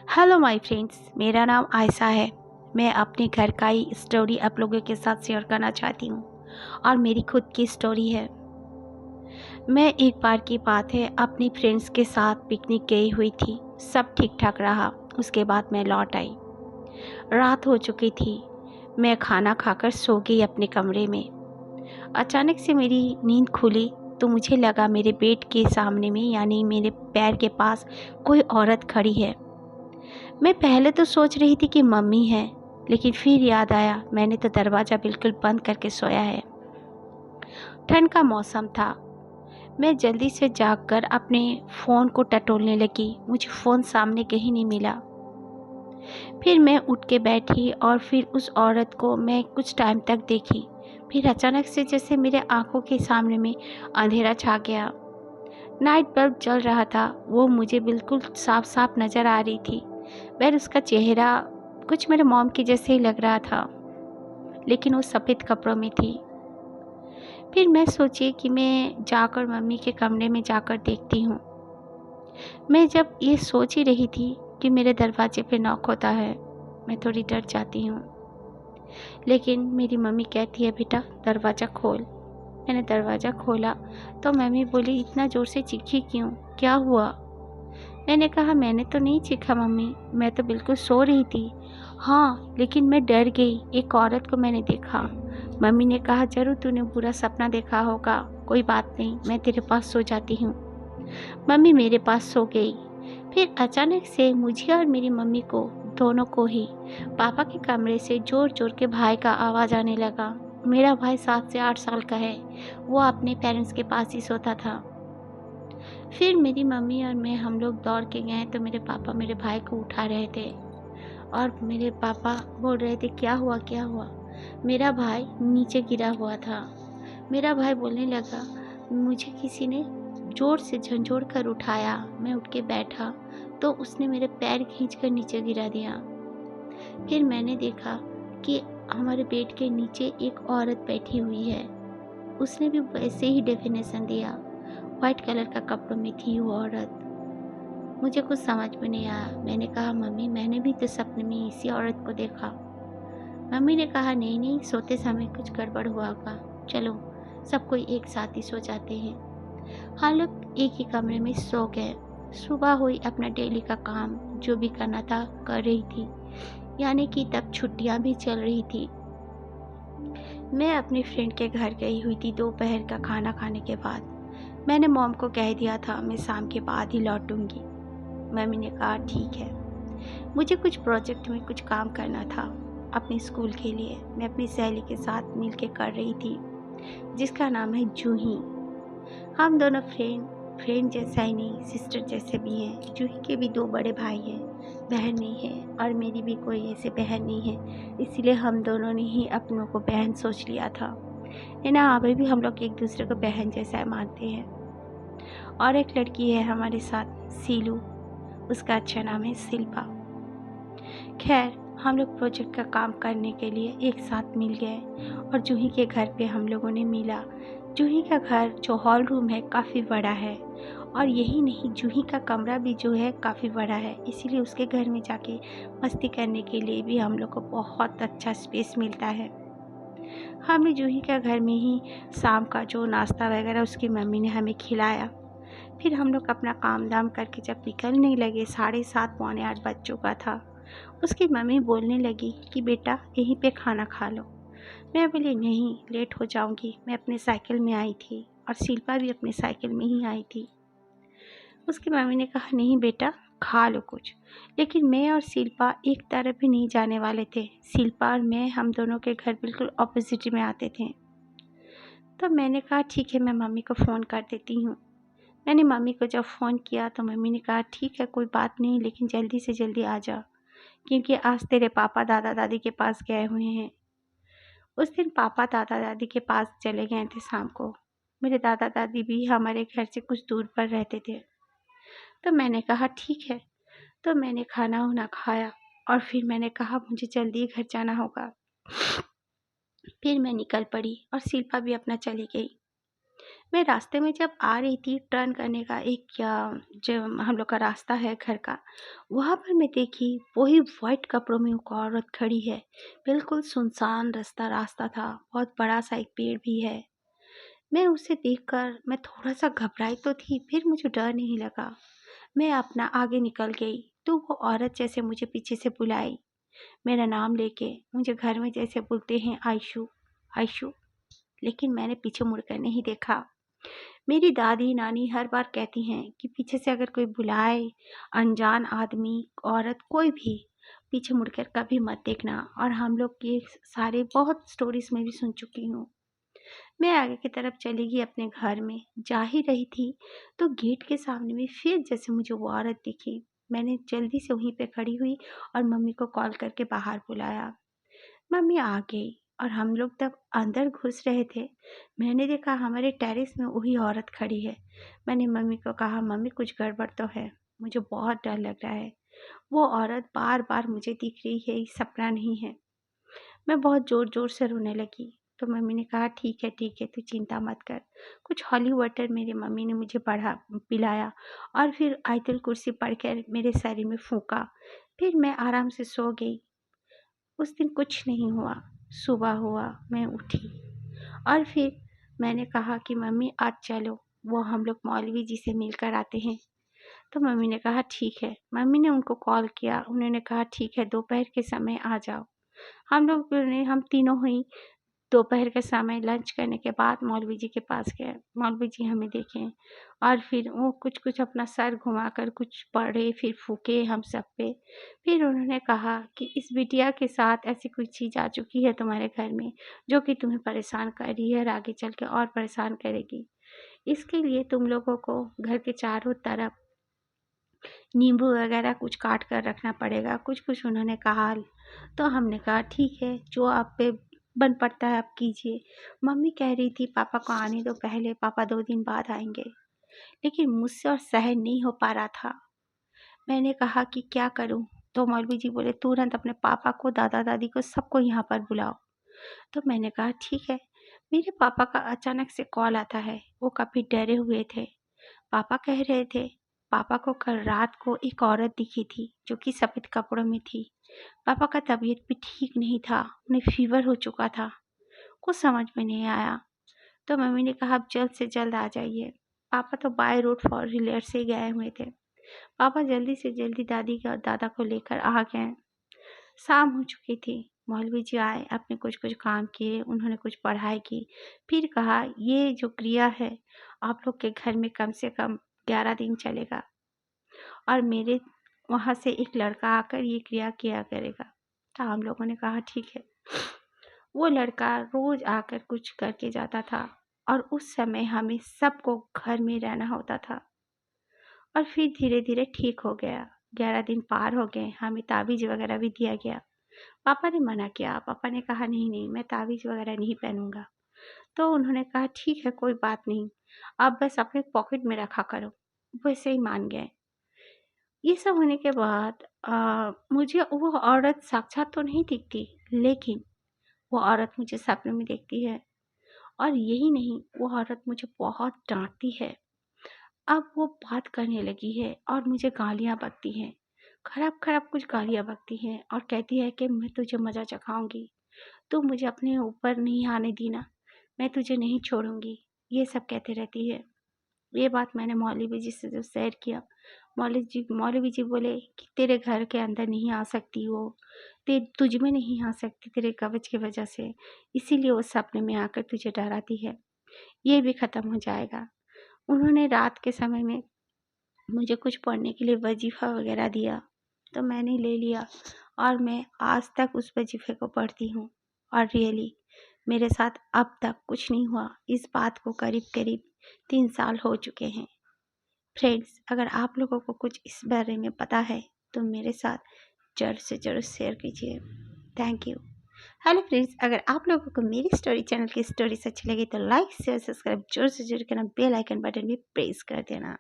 Hello my friends, मेरा नाम आयशा है। मैं अपने घर का ही स्टोरी आप लोगों के साथ शेयर करना चाहती हूँ और मेरी खुद की स्टोरी है। मैं एक बार की बात है अपनी फ्रेंड्स के साथ पिकनिक गई हुई थी। सब ठीक ठाक रहा। उसके बाद मैं लौट आई। रात हो चुकी थी। मैं खाना खाकर सो गई अपने कमरे में। अचानक से मेरी नींद खुली तो मुझे लगा मेरे बेड के सामने में यानी मेरे पैर के पास कोई औरत खड़ी है। मैं पहले तो सोच रही थी कि मम्मी है, लेकिन फिर याद आया मैंने तो दरवाज़ा बिल्कुल बंद करके सोया है। ठंड का मौसम था। मैं जल्दी से जागकर अपने फ़ोन को टटोलने लगी। मुझे फ़ोन सामने कहीं नहीं मिला। फिर मैं उठ के बैठी और फिर उस औरत को मैं कुछ टाइम तक देखी। फिर अचानक से जैसे मेरे आंखों के सामने में अंधेरा छा गया। नाइट बल्ब जल रहा था, वो मुझे बिल्कुल साफ साफ नज़र आ रही थी। पर उसका चेहरा कुछ मेरे मॉम के जैसे ही लग रहा था, लेकिन वो सफ़ेद कपड़ों में थी। फिर मैं सोची कि मैं जाकर मम्मी के कमरे में जाकर देखती हूँ। मैं जब ये सोच ही रही थी कि मेरे दरवाजे पे नॉक होता है, मैं थोड़ी डर जाती हूँ। लेकिन मेरी मम्मी कहती है बेटा दरवाज़ा खोल। मैंने दरवाज़ा खोला तो मम्मी बोली इतना ज़ोर से चीखी क्यों, क्या हुआ? मैंने कहा मैंने तो नहीं चीखा मम्मी, मैं तो बिल्कुल सो रही थी। हाँ, लेकिन मैं डर गई, एक औरत को मैंने देखा। मम्मी ने कहा ज़रूर तूने बुरा सपना देखा होगा, कोई बात नहीं, मैं तेरे पास सो जाती हूँ। मम्मी मेरे पास सो गई। फिर अचानक से मुझे और मेरी मम्मी को दोनों को ही पापा के कमरे से ज़ोर ज़ोर के भाई का आवाज़ आने लगा। मेरा भाई 7 से 8 साल का है। वो अपने पेरेंट्स के पास ही सोता था। फिर मेरी मम्मी और मैं हम लोग दौड़ के गए तो मेरे पापा मेरे भाई को उठा रहे थे और मेरे पापा बोल रहे थे क्या हुआ क्या हुआ। मेरा भाई नीचे गिरा हुआ था। मेरा भाई बोलने लगा मुझे किसी ने ज़ोर से झंझोड़ कर उठाया। मैं उठ के बैठा तो उसने मेरे पैर खींच कर नीचे गिरा दिया। फिर मैंने देखा कि हमारे बेड के नीचे एक औरत बैठी हुई है। उसने भी वैसे ही डेफिनेशन दिया। वाइट कलर का कपड़ों में थी वो औरत। मुझे कुछ समझ में नहीं आया। मैंने कहा मम्मी मैंने भी तो सपने में इसी औरत को देखा। मम्मी ने कहा नहीं नहीं, सोते समय कुछ गड़बड़ हुआ होगा, चलो सब कोई एक साथ ही सो जाते हैं। हम लोग एक ही कमरे में सो गए। सुबह हुई, अपना डेली का काम जो भी करना था कर रही थी, यानी कि तब छुट्टियां भी चल रही थी। मैं अपनी फ्रेंड के घर गई हुई थी दोपहर का खाना खाने के बाद। मैंने मॉम को कह दिया था मैं शाम के बाद ही लौटूंगी। मम्मी ने कहा ठीक है। मुझे कुछ प्रोजेक्ट में कुछ काम करना था अपने स्कूल के लिए। मैं अपनी सहेली के साथ मिलके कर रही थी, जिसका नाम है जूही। हम दोनों फ्रेंड फ्रेंड जैसा ही नहीं सिस्टर जैसे भी हैं। जूही के भी 2 बड़े भाई हैं, बहन नहीं है, और मेरी भी कोई ऐसे बहन नहीं है। इसीलिए हम दोनों ने ही अपनों को बहन सोच लिया था। है ना, अभी भी हम लोग एक दूसरे को बहन जैसा मानते हैं। और एक लड़की है हमारे साथ, सीलू। उसका अच्छा नाम है शिल्पा। खैर, हम लोग प्रोजेक्ट का काम करने के लिए एक साथ मिल गए और जूही के घर पे हम लोगों ने मिला। जूही का घर जो हॉल रूम है काफ़ी बड़ा है, और यही नहीं जूही का कमरा भी जो है काफ़ी बड़ा है। इसीलिए उसके घर में जाके मस्ती करने के लिए भी हम लोग को बहुत अच्छा स्पेस मिलता है। हमने जूही का घर में ही शाम का जो नाश्ता वगैरह उसकी मम्मी ने हमें खिलाया। फिर हम लोग अपना काम धाम करके जब निकलने लगे, 7:30 पौने 8 बज चुका था। उसकी मम्मी बोलने लगी कि बेटा यहीं पे खाना खा लो। मैं बोली नहीं, लेट हो जाऊंगी। मैं अपने साइकिल में आई थी और शिल्पा भी अपने साइकिल में ही आई थी। उसकी मम्मी ने कहा नहीं बेटा, खा लो कुछ। लेकिन मैं और शिल्पा एक तरफ भी नहीं जाने वाले थे। शिल्पा और मैं, हम दोनों के घर बिल्कुल ऑपोजिट में आते थे। तो मैंने कहा ठीक है, मैं मम्मी को फ़ोन कर देती हूँ। मैंने मम्मी को जब फ़ोन किया तो मम्मी ने कहा ठीक है कोई बात नहीं, लेकिन जल्दी से जल्दी आ जा, क्योंकि आज तेरे पापा दादा दादी के पास गए हुए हैं। उस दिन पापा दादा दादी के पास चले गए थे शाम को। मेरे दादा दादी भी हमारे घर से कुछ दूर पर रहते थे। तो मैंने कहा ठीक है। तो मैंने खाना वाना खाया और फिर मैंने कहा मुझे जल्दी घर जाना होगा। फिर मैं निकल पड़ी और शिल्पा भी अपना चली गई। मैं रास्ते में जब आ रही थी टर्न करने का एक क्या जो हम लोग का रास्ता है घर का, वहाँ पर मैं देखी वही वाइट कपड़ों में एक औरत खड़ी है। बिल्कुल सुनसान रास्ता था, बहुत बड़ा सा एक पेड़ भी है। मैं उसे देखकर मैं थोड़ा-सा घबराई तो थी, फिर मुझे डर नहीं लगा। मैं अपना आगे निकल गई, तो वो औरत जैसे मुझे पीछे से बुलाई, मेरा नाम लेके मुझे घर में जैसे बोलते हैं आयशू, आयशू, लेकिन मैंने पीछे मुड़कर नहीं देखा। मेरी दादी-नानी हर बार कहती हैं कि पीछे से अगर कोई बुलाए, अनजान आदमी, औरत, कोई भी, पीछे मुड़कर कभी मत देखना और हम लोग ये सारे बहुत स्टोरीज़ मैं भी सुन चुकी हूँ। मैं आगे की तरफ चली गई अपने घर में, जा ही रही थी तो गेट के सामने में फिर जैसे मुझे वो औरत दिखी। मैंने जल्दी से वहीं पे खड़ी हुई और मम्मी को कॉल करके बाहर बुलाया। मम्मी आ गई और हम लोग तब अंदर घुस रहे थे। मैंने देखा हमारे टेरेस में वही औरत खड़ी है। मैंने मम्मी को कहा, मम्मी कुछ गड़बड़ तो है, मुझे बहुत डर लग रहा है। वो औरत बार बार मुझे दिख रही है, ये सपना नहीं है। मैं बहुत ज़ोर ज़ोर से रोने लगी। तो मम्मी ने कहा, ठीक है, तू चिंता मत कर। कुछ हॉली वाटर मेरी मम्मी ने मुझे पिलाया और फिर आयतुल कुर्सी पढ़कर मेरे शरीर में फूंका। फिर मैं आराम से सो गई। उस दिन कुछ नहीं हुआ। सुबह हुआ, मैं उठी और फिर मैंने कहा कि मम्मी आज चलो, वो हम लोग मौलवी जी से मिलकर आते हैं। तो मम्मी ने कहा ठीक है। मम्मी ने उनको कॉल किया, उन्होंने कहा ठीक है, दोपहर के समय आ जाओ। हम तीनों ही दोपहर के समय लंच करने के बाद मौलवी जी के पास गए। मौलवी जी हमें देखे और फिर वो कुछ-कुछ अपना सर घुमाकर कुछ पढ़े, फिर फूँके हम सब पे। फिर उन्होंने कहा कि इस बिटिया के साथ ऐसी कोई चीज़ आ चुकी है तुम्हारे घर में, जो कि तुम्हें परेशान कर रही है और आगे चल के और परेशान करेगी। इसके लिए तुम लोगों को घर के चारों तरफ नींबू वगैरह कुछ काट कर रखना पड़ेगा, कुछ-कुछ उन्होंने कहा। तो हमने कहा ठीक है, जो आप पे बन पड़ता है आप कीजिए। मम्मी कह रही थी पापा को आने दो पहले, पापा 2 दिन बाद आएँगे। लेकिन मुझसे और सहन नहीं हो पा रहा था। मैंने कहा कि क्या करूँ? तो मौलवी जी बोले तुरंत अपने पापा को, दादा-दादी को सबको यहाँ पर बुलाओ। तो मैंने कहा ठीक है। मेरे पापा का अचानक से कॉल आता है, वो काफ़ी डरे हुए थे। पापा कह रहे थे, पापा को कल रात को एक औरत दिखी थी, जो कि सफ़ेद कपड़ों में थी। पापा का तबीयत भी ठीक नहीं था, उन्हें फ़ीवर हो चुका था। कुछ समझ में नहीं आया। तो मम्मी ने कहा आप जल्द से जल्द आ जाइए। पापा तो बाय रोड फोर व्हीलर से गए हुए थे। पापा जल्दी से जल्दी दादी का दादा को लेकर आ गए। शाम हो चुकी थी। मौलवी जी आए, अपने कुछ-कुछ काम किए, उन्होंने कुछ पढ़ाई की। फिर कहा ये जो क्रिया है, आप लोग के घर में कम से कम 11 दिन चलेगा और मेरे वहाँ से एक लड़का आकर ये क्रिया किया करेगा। तो हम लोगों ने कहा ठीक है। वो लड़का रोज़ आकर कुछ करके जाता था और उस समय हमें सबको घर में रहना होता था और फिर धीरे-धीरे ठीक हो गया। 11 दिन पार हो गए, हमें ताबीज़ वगैरह भी दिया गया। पापा ने मना किया, पापा ने कहा नहीं, मैं ताबीज़ वगैरह नहीं पहनूँगा। तो उन्होंने कहा ठीक है, कोई बात नहीं, आप बस अपने पॉकेट में रखा करो। वैसे ही मान गए। ये सब होने के बाद मुझे वो औरत साक्षात तो नहीं दिखती, लेकिन वो औरत मुझे सपने में दिखती है और यही नहीं, वो औरत मुझे बहुत डाँटती है। अब वो बात करने लगी है और मुझे गालियाँ बकती है। खराब-खराब कुछ गालियाँ बकती है और कहती है कि मैं तुझे मज़ा चखाऊँगी। तू मुझे अपने ऊपर नहीं आने देना, मैं तुझे नहीं छोड़ूँगी। ये सब कहती रहती है। ये बात मैंने मौलवी जी से जब शेयर किया, मौलवी जी बोले कि तेरे घर के अंदर नहीं आ सकती वो, तुझ में नहीं आ सकती तेरे कवच की वजह से, इसीलिए वो सपने में आकर तुझे डराती है। ये भी ख़त्म हो जाएगा। उन्होंने रात के समय में मुझे कुछ पढ़ने के लिए वजीफ़ा वगैरह दिया, तो मैंने ले लिया और मैं आज तक उस वजीफ़े को पढ़ती हूँ और रियली मेरे साथ अब तक कुछ नहीं हुआ। इस बात को करीब-करीब 3 साल हो चुके हैं। फ्रेंड्स, अगर आप लोगों को कुछ इस बारे में पता है, तो मेरे साथ ज़रूर से ज़रूर शेयर कीजिए। Thank you. हेलो फ्रेंड्स, अगर आप लोगों को मेरी स्टोरी चैनल की स्टोरीज़ अच्छी लगी तो लाइक, शेयर, सब्सक्राइब ज़रूर से ज़रूर करना, बेल आइकन बटन भी प्रेस कर देना।